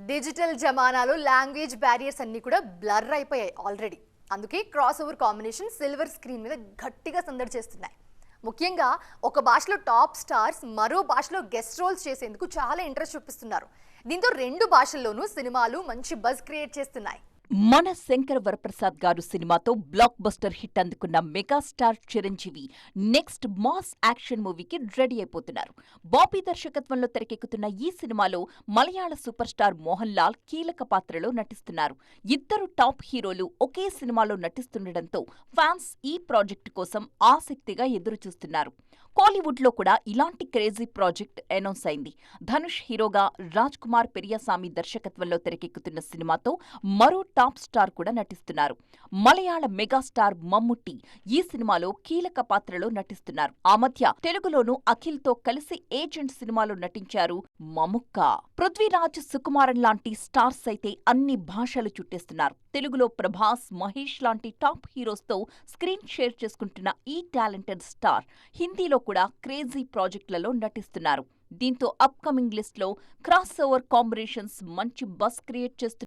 Digital జమానాలో language barriers అన్నీ కూడా blur అయిపోయాయి ఆల్రెడీ. అందుకే cross over combination silver screen మీద గట్టిగా సందడి చేస్తున్నాయి. ముఖ్యంగా ఒక భాషలో టాప్ స్టార్స్ మరో భాషలో గెస్ట్ రోల్స్ చేసేందుకు చాలా ఇంట్రెస్ట్ చూపిస్తున్నారు. దీంతో రెండు భాషల్లోనూ సినిమాలు మంచి బజ్ క్రియేట్ చేస్తున్నాయి. మన శంకర వరప్రసాద్ గారు సినిమాతో బ్లాక్ బస్టర్ హిట్ అందుకున్న megastar Chiranjeevi next mass action మూవీకి రెడీ అయిపోతున్నారు. బాబీ దర్శకత్వంలో తెరకెక్కుతున్న ఈ సినిమాలో మలయాళ సూపర్ స్టార్ మోహన్ లాల్ కీలక పాత్రలో నటిస్తున్నారు. ఇద్దరు టాప్ హీరోలు ఒకే సినిమాలో నటిస్తుండటంతో ఫ్యాన్స్ ఈ ప్రాజెక్టు కోసం ఆసక్తిగా ఎదురుచూస్తున్నారు. కోలీవుడ్ లో కూడా ఇలాంటి క్రేజీ ప్రాజెక్ట్ అనౌన్స్ అయింది. ధనుష్ హీరోగా రాజ్ కుమార్ పెరియసామి దర్శకత్వంలో తెరకెక్కుతున్న సినిమాతో మరో టాప్ స్టార్ కూడా నటిస్తున్నారు. మలయాళ మెగాస్టార్ మమ్ముట్టి ఈ సినిమాలో కీలక పాత్రలో నటిస్తున్నారు. ఆ మధ్య తెలుగులోనూ అఖిల్ తో కలిసి ఏజెంట్ సినిమాలో నటించారు మముక్క. పృథ్వీరాజ్, సుకుమారన్ లాంటి స్టార్స్ అయితే అన్ని భాషలు చుట్టేస్తున్నారు. తెలుగులో ప్రభాస్, మహేష్ లాంటి టాప్ హీరోస్ తో స్క్రీన్ షేర్ చేసుకుంటున్న ఈ టాలెంటెడ్ స్టార్ హిందీలో కూడా క్రేజీ ప్రాజెక్టులలో నటిస్తున్నారు. దీంతో అప్కమింగ్ లిస్ట్ లో క్రాస్ ఓవర్ కాంబినేషన్స్ మంచి బస్ క్రియేట్ చేస్తున్నారు.